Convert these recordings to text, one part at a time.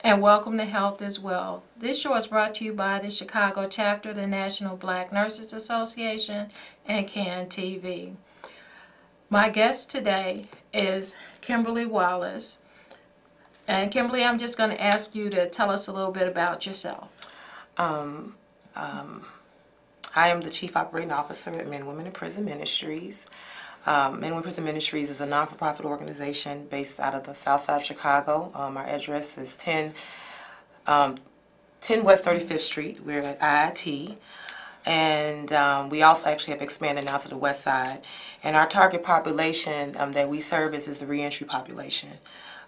and welcome to Health as Well. This show is brought to you by the Chicago chapter of the National Black Nurses Association and CAN TV. My guest today is Kimberly Wallace. And Kimberly, I'm just going to ask you to tell us a little bit about yourself. I am the Chief Operating Officer at Men and Women in Prison Ministries. Men and Women in Prison Ministries is a non-for-profit organization based out of the south side of Chicago. Our address is 10 West 35th Street. We're at IIT. And we also actually have expanded now to the west side. And our target population that we service is the reentry population.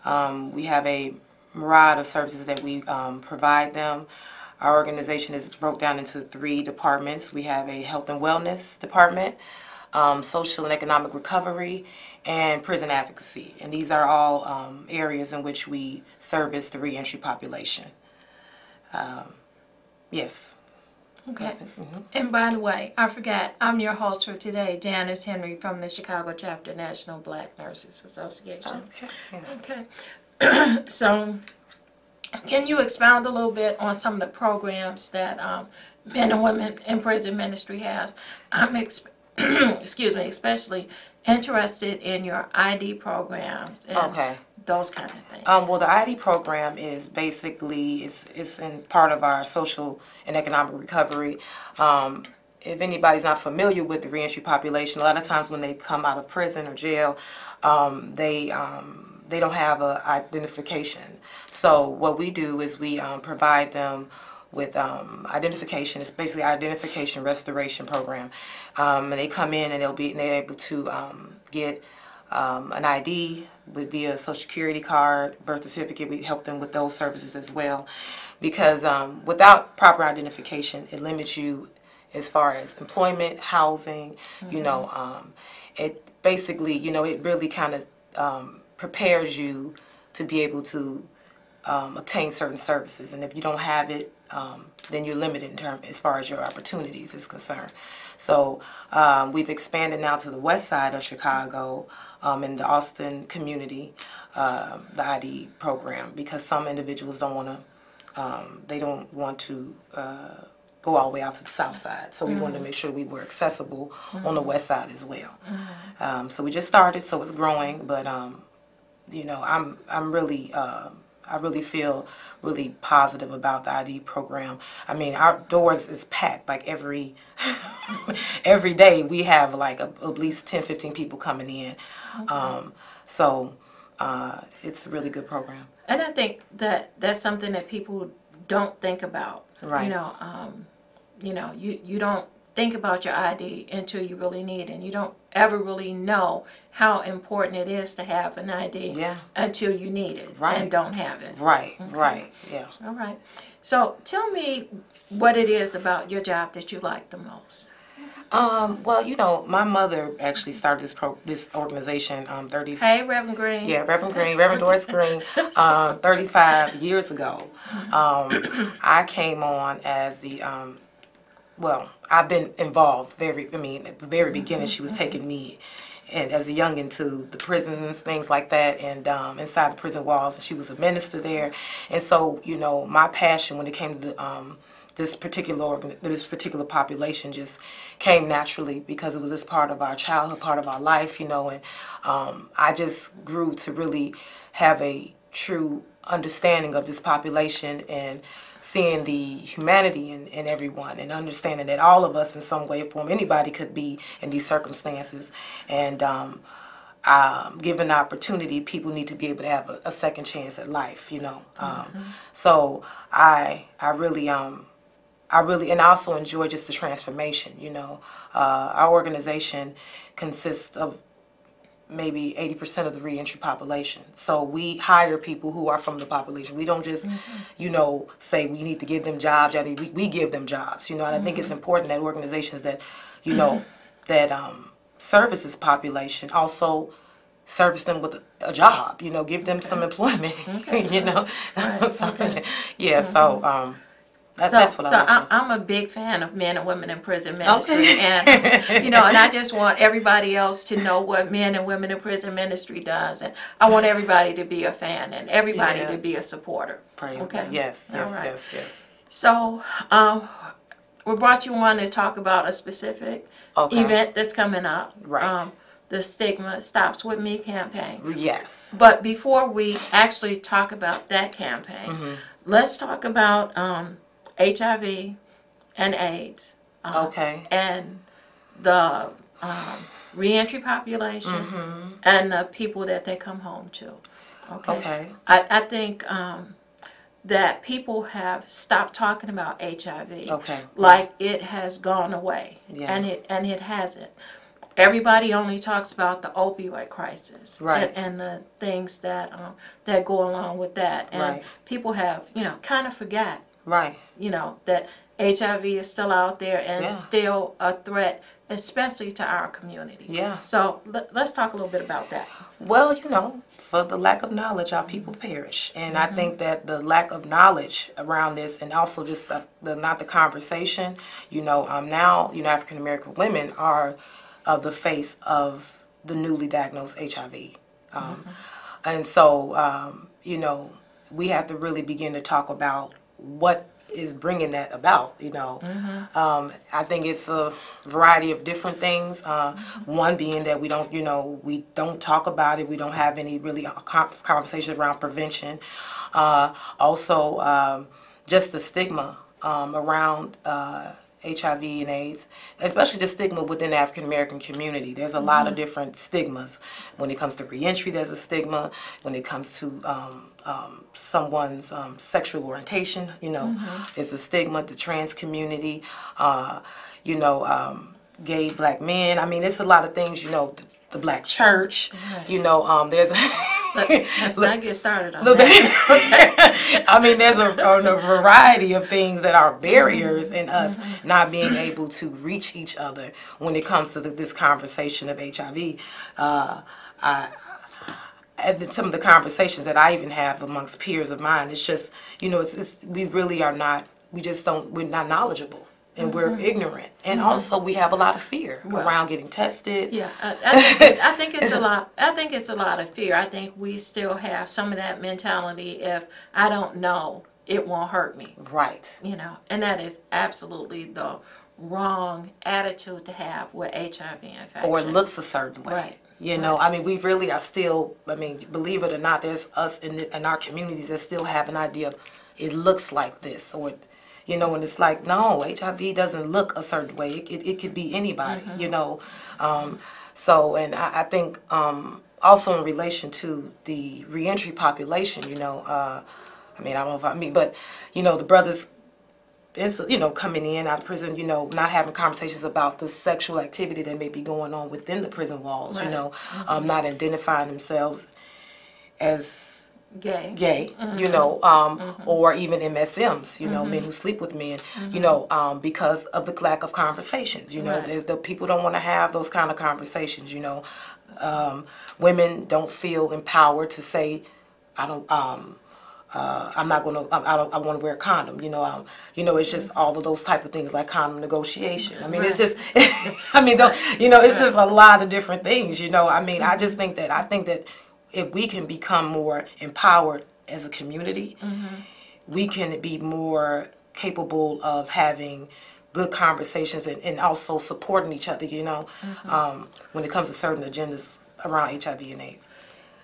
We have a myriad of services that we provide them. Our organization is broke down into 3 departments. We have a health and wellness department, social and economic recovery, and prison advocacy. And these are all areas in which we service the reentry population. Yes. Okay. And by the way, I forgot, I'm your host for today, Janice Henry from the Chicago chapter National Black Nurses Association. Okay. Yeah. Okay. So, can you expound a little bit on some of the programs that Men and Women in Prison Ministry has? I'm excuse me, especially interested in your ID programs and those kind of things. Well, the ID program is basically it's in part of our social and economic recovery. If anybody's not familiar with the reentry population, a lot of times when they come out of prison or jail, they don't have an identification. So what we do is we provide them with identification. It's basically an identification restoration program. And they come in and they're able to get an ID via a social security card, birth certificate. We help them with those services as well. Because without proper identification, it limits you as far as employment, housing, you know, it basically, you know, it really kind of prepares you to be able to obtain certain services, and if you don't have it, then you're limited in terms as far as your opportunities is concerned. So we've expanded now to the west side of Chicago, in the Austin community, the ID program, because some individuals don't want to go all the way out to the south side. So we wanted to make sure we were accessible on the west side as well. So we just started, so it's growing, but you know, I'm really I really feel really positive about the ID program. I mean, our doors is packed like every day. We have like at least 10-15 people coming in. So it's a really good program. And I think that that's something that people don't think about. Right. You know, you don't think about your ID until you really need it. And you don't ever really know how important it is to have an ID until you need it and don't have it. Right, right, yeah. All right. So tell me what it is about your job that you like the most. Well, you know, my mother actually started this organization 30. Hey, Reverend Green. Yeah, Reverend Green, Reverend Doris Green, 35 years ago. I came on as the well, I've been involved at the very beginning. She was taking me and as a youngin to the prisons, things like that, and inside the prison walls, and she was a minister there. And so, you know, my passion when it came to this particular population just came naturally because it was just part of our childhood, part of our life, you know, and I just grew to really have a true understanding of this population and seeing the humanity in everyone and understanding that all of us in some way or form, anybody could be in these circumstances. And given the opportunity, people need to be able to have a second chance at life, you know. So I really, and I also enjoy just the transformation, you know. Our organization consists of maybe 80% of the reentry population. So we hire people who are from the population. We don't just, you know, say we need to give them jobs. We give them jobs, you know. And I think it's important that organizations that, you know, that service this population also service them with a job, you know, give them some employment, you know. So, yeah, so That's what I'm a big fan of men and women in prison ministry, and you know, and I just want everybody else to know what men and women in prison ministry does, and I want everybody to be a fan and everybody to be a supporter. Praise God. Yes. So, we brought you on to talk about a specific event that's coming up. Right. The Stigma Stops With Me campaign. Yes. But before we actually talk about that campaign, let's talk about HIV and AIDS. And the reentry population and the people that they come home to. I think that people have stopped talking about HIV like it has gone away, and it hasn't. Everybody only talks about the opioid crisis and the things that that go along with that, and people have, you know, kind of forgot, you know, that HIV is still out there and still a threat, especially to our community. So let's talk a little bit about that. Well, you know, for the lack of knowledge, our people perish, and I think that the lack of knowledge around this, and also just not the conversation, you know, now, you know, African American women are the face of the newly diagnosed HIV. And so, you know, we have to really begin to talk about what is bringing that about, you know. I think it's a variety of different things. One being that we don't, you know, we don't talk about it. We don't have any really conversation around prevention. Also, just the stigma around HIV and AIDS, especially the stigma within the African American community. There's a lot of different stigmas. When it comes to reentry, there's a stigma. When it comes to someone's sexual orientation, you know, it's a stigma. The trans community, you know, gay black men. I mean, it's a lot of things, you know, the black church, you know, there's let's not get started on that. I mean, there's a variety of things that are barriers in us not being able to reach each other when it comes to this conversation of HIV. Some of the conversations that I even have amongst peers of mine, it's just, you know, we really are not, we're not knowledgeable. And we're ignorant, and also we have a lot of fear around getting tested. Yeah, I think it's a lot. I think it's a lot of fear. I think we still have some of that mentality. If I don't know, it won't hurt me. Right. You know, and that is absolutely the wrong attitude to have with HIV infection. Or it looks a certain way. Right. You know, I mean, we really are still. I mean, believe it or not, there's us in our communities that still have an idea of it looks like this, or you know, and it's like, no, HIV doesn't look a certain way. It could be anybody, you know. So, and I think also in relation to the reentry population, you know, I mean, I don't know if but, you know, the brothers, you know, coming in out of prison, you know, not having conversations about the sexual activity that may be going on within the prison walls, you know, not identifying themselves as gay, you know, or even MSMs, you know, men who sleep with men, you know, because of the lack of conversations, you know, the people don't want to have those kind of conversations, you know. Women don't feel empowered to say, I'm not going to, I want to wear a condom, you know, it's just all of those type of things like condom negotiation. I mean, it's just, I mean, you know, it's just a lot of different things, you know. I mean, I think that if we can become more empowered as a community, we can be more capable of having good conversations and also supporting each other, you know, when it comes to certain agendas around HIV and AIDS.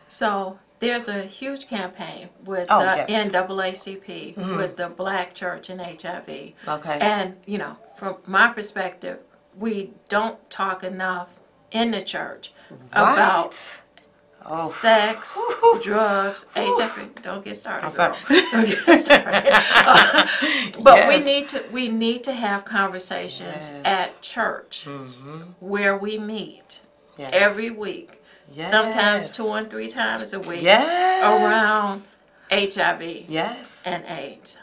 So there's a huge campaign with the NAACP, with the Black Church and HIV. And, you know, from my perspective, we don't talk enough in the church about sex, drugs, HIV. Don't get started, girl. Don't get started. But we need to have conversations at church where we meet every week. Sometimes 2 and 3 times a week around HIV and AIDS.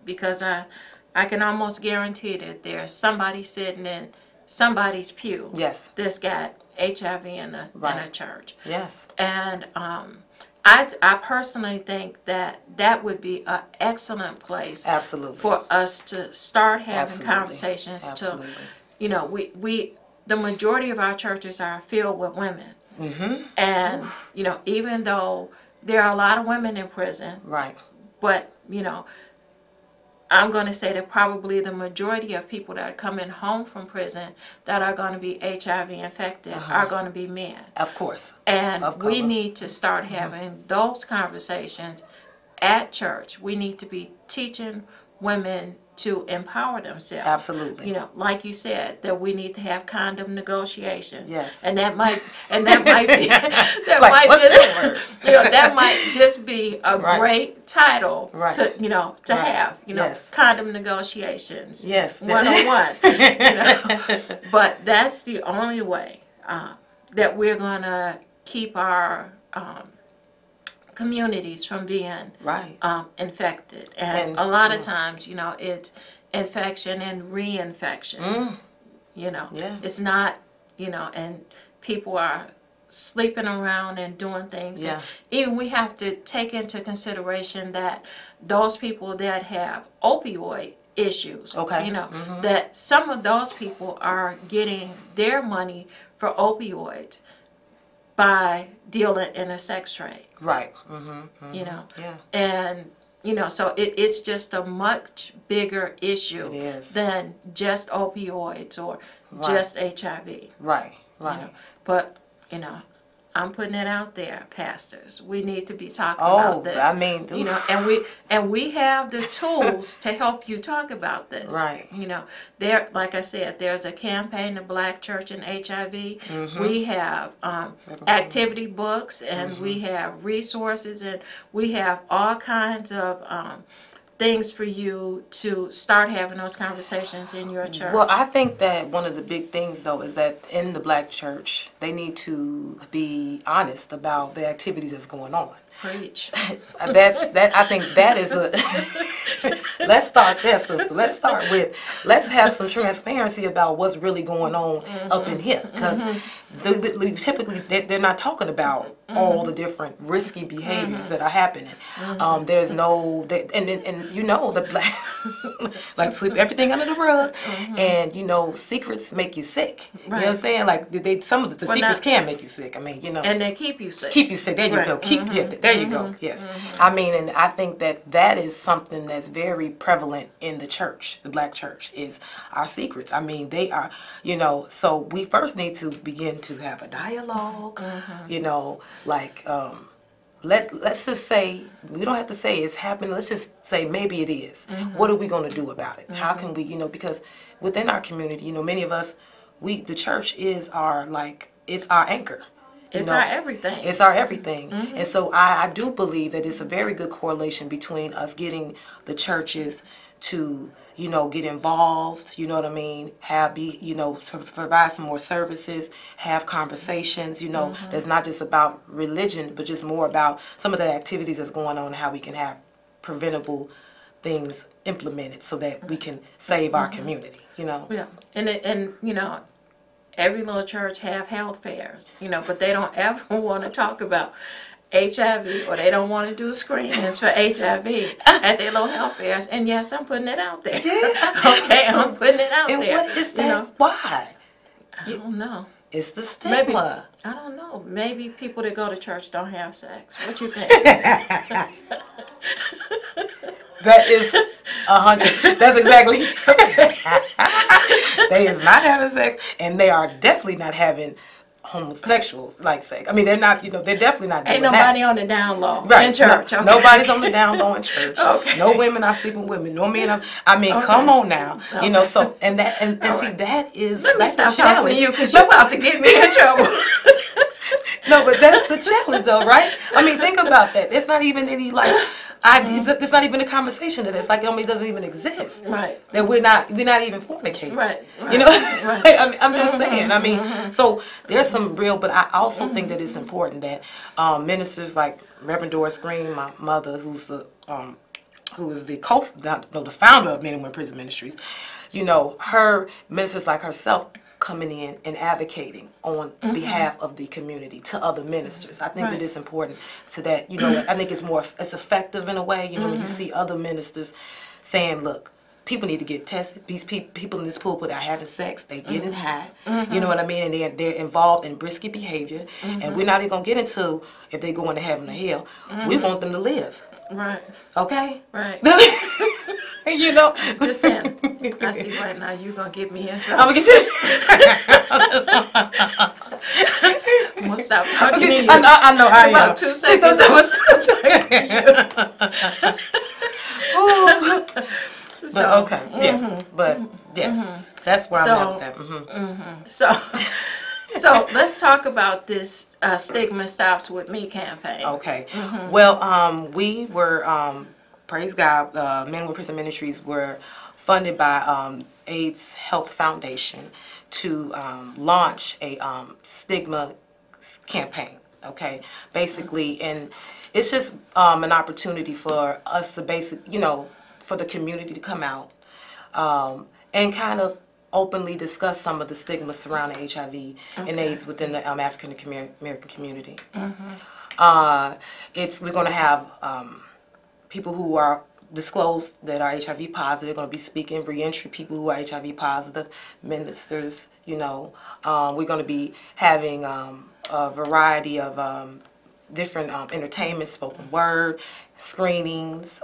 Because I can almost guarantee that there's somebody sitting in somebody's pew that's got HIV in a church. And I personally think that that would be an excellent place Absolutely. for us to start having Absolutely. conversations. Absolutely. To, you know, we the majority of our churches are filled with women. Mm-hmm. And, you know, even though there are a lot of women in prison, Right. but, you know, I'm going to say that probably the majority of people that are coming home from prison that are going to be HIV infected are going to be men. Of course. And we need to start having those conversations at church. We need to be teaching women to empower themselves. Absolutely. You know, like you said, that we need to have condom negotiations. Yes. And that might be that Like, might what's just that word? you know, that might just be a Right. great title Right. to, you know, to Right. have, you know, Yes. condom negotiations. Yes. 101. You know? But that's the only way that we're going to keep our communities from being Right. infected. And a lot of times, you know, it's infection and reinfection. You know, Yeah. it's not, you know, and people are sleeping around and doing things. Yeah. And even we have to take into consideration that those people that have opioid issues, Okay. you know, that some of those people are getting their money for opioids by dealing in a sex trade. Right. Mm-hmm. You know, Yeah. and you know, so it's just a much bigger issue It is. than just opioids or just HIV. Right. Right. You know? But you know, I'm putting it out there, pastors. We need to be talking Oh, about this. I mean, you know, and we have the tools to help you talk about this. Right. You know, there, like I said, there's a campaign, the Black Church and HIV. We have activity books, and we have resources, and we have all kinds of things for you to start having those conversations in your church. Well, I think that one of the big things, though, is that in the Black church, they need to be honest about the activities that's going on. Preach. I think that is a. Let's start there, sister. Let's have some transparency about what's really going on up in here, because typically they're not talking about all the different risky behaviors that are happening. There's no, and you know, the Black like sweep everything under the rug, and you know, secrets make you sick. Right. You know what I'm saying? Like some of the secrets can make you sick. I mean, you know, And they keep you sick. keep you sick. There you Right. go. There you go. Yes. I mean, and I think that is something that's very prevalent in the church, the Black church, is our secrets. I mean, they are, you know, so we first need to begin to have a dialogue, you know, like, let's just say, we don't have to say it's happening, let's just say maybe it is. What are we going to do about it? How can we, you know, because within our community, you know, many of us, the church is our, like, it's our anchor. It's our everything. It's our everything. And so I do believe that it's a very good correlation between us getting the churches to, you know, get involved, you know what I mean, you know, to provide some more services, have conversations, you know, that's not just about religion, but just more about some of the activities that's going on and how we can have preventable things implemented so that we can save our community, you know. Yeah, and you know, every little church have health fairs, you know, but they don't ever want to talk about HIV, or they don't want to do screenings for HIV at their little health fairs. And yes, I'm putting it out there. Yeah. Okay, I'm putting it out And there. what is that? You know? Why? I don't know. It's the Maybe, stigma. I don't know. Maybe people that go to church don't have sex. What you think? That is 100. That's exactly. They is not having sex, and they are definitely not having homosexuals like sex. I mean, they're not. You know, they're definitely not doing Ain't nobody that. on the down low Right. in church. No, Okay. Nobody's on the down low in church. Okay. No women are sleeping with women. No men. I mean, come on now. Okay. You know. So and see right. that is Let me that's the stop talking to challenge. you because you're about to get me in trouble. No, but that's the challenge, though, right? I mean, think about that. It's not even any like. It's not even a conversation that it's like it doesn't even exist. Right. That we're not even fornicating. Right. You know, Right. I mean, I'm just saying. I mean, so there's some real, but I also think that it's important that ministers like Reverend Doris Green, my mother, who is the founder of Men and Women Prison Ministries, you know, her ministers like herself coming in and advocating on behalf of the community to other ministers. I think that it's important to that, you know, I think it's effective in a way, you know, when you see other ministers saying, look, people need to get tested. These people in this pulpit are having sex. They're getting high. You know what I mean? And they're involved in risky behavior. And we're not even going to get into if they're going to heaven or hell. We want them to live. Right. Okay? Right. You know? Just saying. I see right now you're going to get me in trouble. I'm going to get you. I'm going to stop talking to you. I know I am. About 2 seconds, I'm going to stop talking to you. So, but okay, yeah, but yes, that's where I'm at with that. So let's talk about this Stigma Stops With Me campaign. Okay, well, we were, praise God, Men with Prison Ministries were funded by AIDS Health Foundation to launch a stigma campaign. Okay, basically, and it's just an opportunity for us to for the community to come out and kind of openly discuss some of the stigma surrounding HIV and AIDS within the African American community. We're going to have people who are disclosed that are HIV positive. They're going to be speaking, reentry people who are HIV positive, ministers, you know. We're going to be having a variety of different entertainment, spoken word, screenings,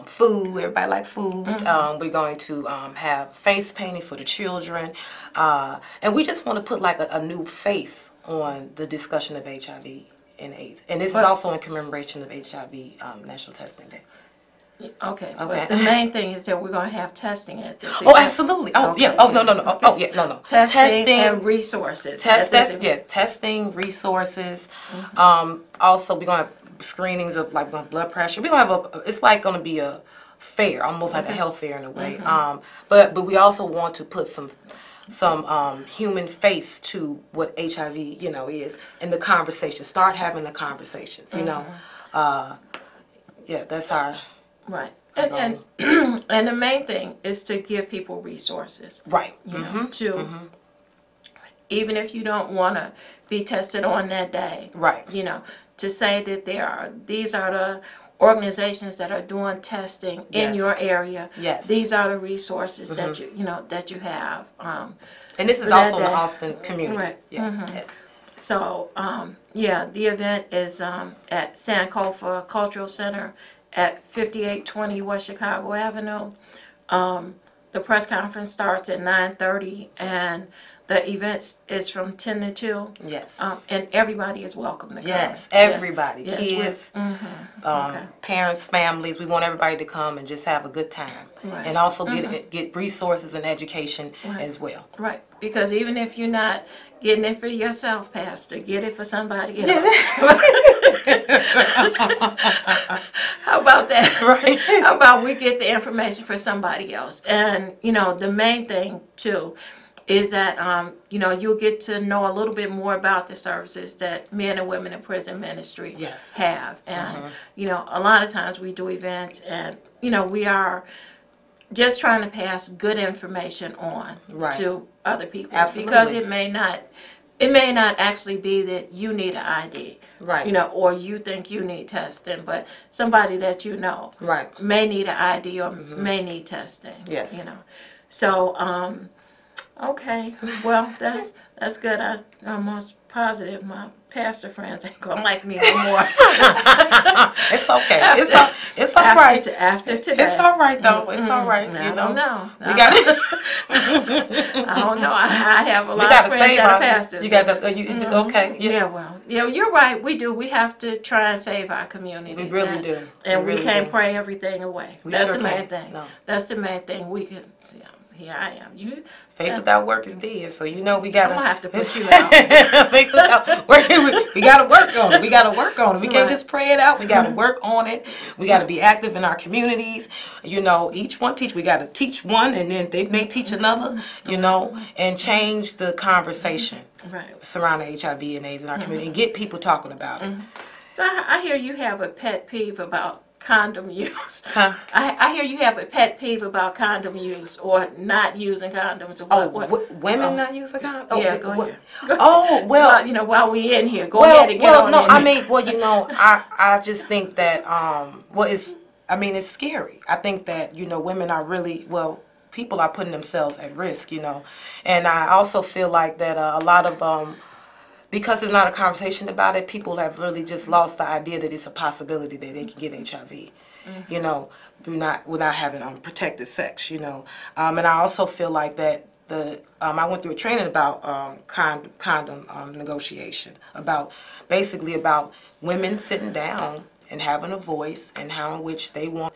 food. Everybody like food. We're going to have face painting for the children, and we just want to put like a new face on the discussion of HIV and AIDS. And this is also in commemoration of HIV National Testing Day. Okay. But the main thing is that we're going to have testing at this event. Oh, absolutely. Oh, yeah. Oh, no. Oh, yeah. No. Testing and resources. Testing, resources. Also, we're going to have screenings of like blood pressure. We're gonna have it's like gonna be a fair, almost like a health fair in a way. But we also want to put some human face to what HIV, you know, is in the conversation. Start having the conversations, you know. Yeah, that's our and and the main thing is to give people resources. Right. You know, to even if you don't want to be tested on that day. Right. You know, to say that these are the organizations that are doing testing in your area. Yes. These are the resources that that you have. And this is also in the Austin community. Right. Yeah. So the event is at Sankofa Cultural Center at 5820 West Chicago Avenue. The press conference starts at 9:30 and the event is from 10 to 2. Yes. And everybody is welcome to come. Yes, everybody. Yes. Kids, parents, families. We want everybody to come and just have a good time. Right. And also get resources and education as well. Right. Because even if you're not getting it for yourself, Pastor, get it for somebody else. How about that? Right. How about we get the information for somebody else? And, you know, the main thing, too, is that, you'll get to know a little bit more about the services that Men and Women in Prison Ministry have. And, a lot of times we do events and, we are just trying to pass good information on to other people. Absolutely. Because it may not actually be that you need an ID. Right. Or you think you need testing, but somebody that may need an ID or may need testing. Yes. So, okay, well, that's good. I'm almost positive my pastor friends ain't gonna like me no more. It's okay. It's all right. After today, it's all right though. It's all right. I don't know. We got. I don't know. I have a lot of friends that are pastors. You got the. Okay. Yeah. Well. Yeah. You're right. We do. We have to try and save our community. We really do. And we can't pray everything away. That's the main thing. No. That's the main thing. We can. Yeah. Here I am. Faith without work is dead. So we gotta. I'm gonna have to put you out. Faith without work, we gotta work on it. We gotta work on it. We can't just pray it out. We gotta work on it. We gotta be active in our communities. Each one teach. We gotta teach one, and then they may teach another. And change the conversation surrounding HIV and AIDS in our community, and get people talking about it. So I hear you have a pet peeve about condom use. Huh? I hear you have a pet peeve about condom use or not using condoms. Or Women not using condoms? Oh, yeah, go ahead. Oh, well. You know, while we in here, go ahead and get on no, in I here. mean, well, you know, I just think that, it's scary. I think that, you know, women are really, people are putting themselves at risk, you know. And I also feel like that a lot of, because there's not a conversation about it, people have really just lost the idea that it's a possibility that they can get HIV, you know, without having protected sex, you know. And I also feel like that I went through a training about condom negotiation, basically about women sitting down and having a voice and how in which they want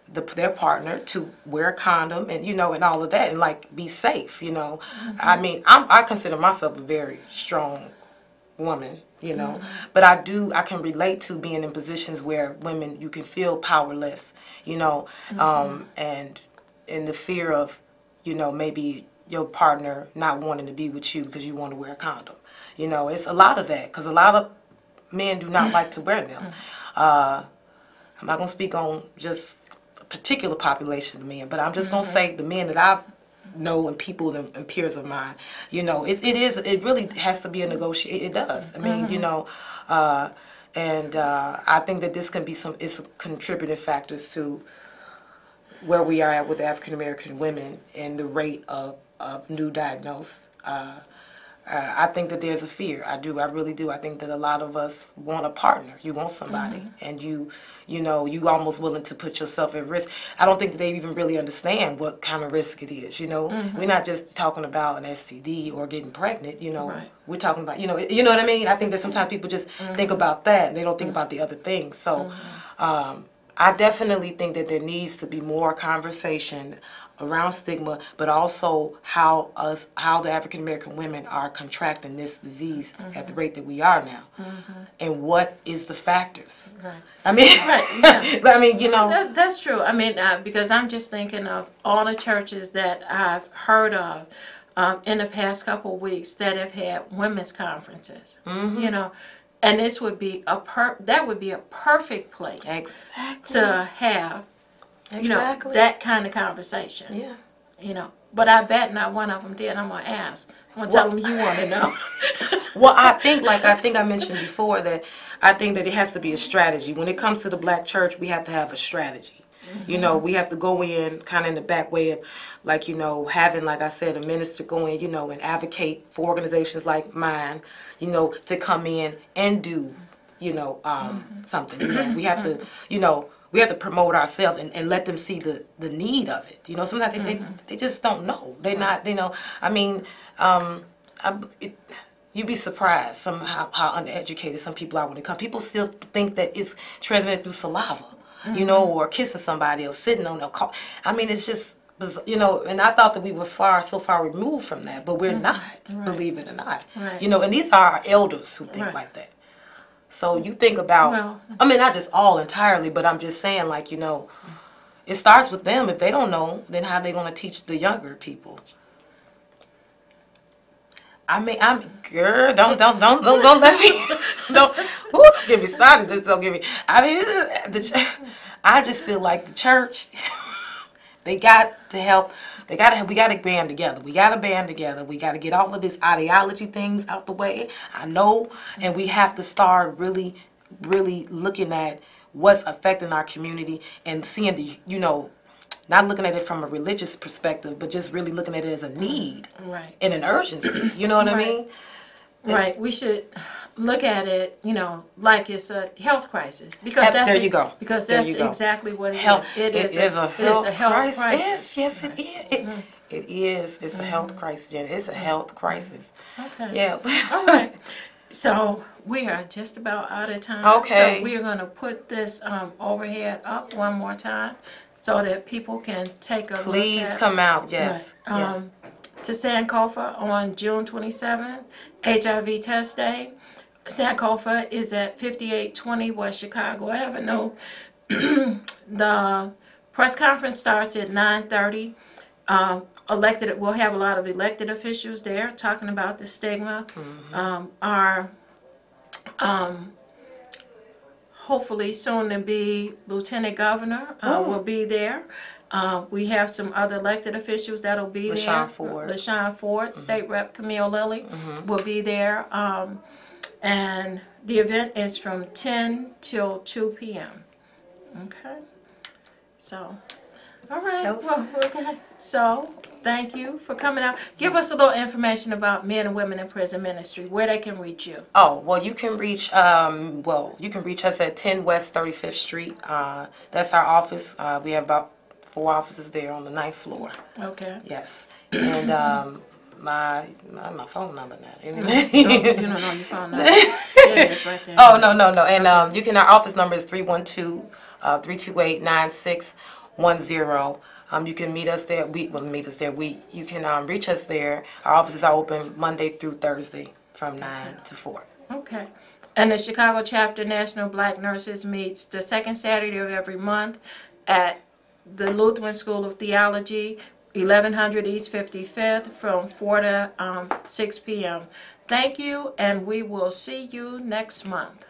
their partner to wear a condom and, you know, and all of that, and like be safe, you know. I mean, I consider myself a very strong woman, you know, but I can relate to being in positions where women, you can feel powerless, you know, and in the fear of, you know, maybe your partner not wanting to be with you because you want to wear a condom. You know, it's a lot of that because a lot of men do not like to wear them. I'm not going to speak on just a particular population of men, but I'm just going to say the men that I know and people and peers of mine, you know, it really has to be a negotiation. It does. I mean, you know, and I think that this can be it's contributing factors to where we are at with African American women and the rate of new diagnosis. I think that there's a fear. I really do. I think that a lot of us want a partner. You want somebody, and you know, you almost willing to put yourself at risk. I don't think that they even really understand what kind of risk it is. You know, we're not just talking about an STD or getting pregnant. You know, we're talking about, you know what I mean. I think that sometimes people just think about that and they don't think about the other things. So, I definitely think that there needs to be more conversation around stigma, but also how the African American women are contracting this disease at the rate that we are now, and what is the factors. Right. I mean, yeah. I mean, you know, that's true. I mean, because I'm just thinking of all the churches that I've heard of in the past couple of weeks that have had women's conferences. You know. And this would be that would be a perfect place to have, you know, that kind of conversation. Yeah. You know, but I bet not one of them did. I'm gonna ask. I'm gonna tell them you want to know. Well, I think I mentioned before that I think that it has to be a strategy. When it comes to the black church, we have to have a strategy. You know, we have to go in kind of in the back way of, like, you know, having, like I said, a minister go in, you know, and advocate for organizations like mine, you know, to come in and do, you know, something. You know, we have to, you know, we have to promote ourselves and let them see the need of it. You know, sometimes they just don't know. They're not, you know, I mean, you'd be surprised somehow how uneducated some people are when it comes. People still think that it's transmitted through saliva. You know, or kissing somebody or sitting on a car. I mean, it's just, you know, and I thought that we were so far removed from that, but we're not, believe it or not. You know, and these are our elders who think like that. So you think about, I mean, not just all entirely, but I'm just saying, like, you know, it starts with them. If they don't know, then how are they going to teach the younger people? I mean, girl, don't let me, don't get me started. Just don't get me. I mean, I just feel like the church, they got to help. We got to band together. We got to band together. We got to get all of this ideology things out the way. I know, and we have to start really, really looking at what's affecting our community and seeing the, you know, not looking at it from a religious perspective, but just really looking at it as a need and an urgency. You know what I mean? Right. We should look at it, you know, like it's a health crisis. Because there you go. Because that's exactly what it is. It is a health crisis. Yes, right. it is. It is. It's a health crisis, Jen. It's a health crisis. Okay. Yeah. All right. So we are just about out of time. Okay. So we're going to put this overhead up one more time, so that people can take a look at. Please come out, yes. Right. To Sankofa on June 27th, HIV Test Day. Sankofa is at 5820 West Chicago Avenue. The press conference starts at 9:30. We'll have a lot of elected officials there talking about the stigma. Our hopefully soon to be Lieutenant Governor will be there. We have some other elected officials that'll be there. LaShawn Ford, State Rep Camille Lilly will be there. And the event is from 10 till 2 p.m. Okay. So, all right. Well, okay. So, thank you for coming out. Give us a little information about Men and Women in Prison Ministry, where they can reach you. Oh, well, you can reach you can reach us at 10 West 35th Street. That's our office. We have about 4 offices there on the 9th floor. Okay. Yes. And my phone number now. You don't know your phone number. Yeah, it's right there. Oh, no. And our office number is 312-328-9610. You can meet us there. You can reach us there. Our offices are open Monday through Thursday from 9 to 4. Okay. And the Chicago Chapter National Black Nurses meets the second Saturday of every month at the Lutheran School of Theology, 1100 East 55th, from 4 to 6 p.m. Thank you, and we will see you next month.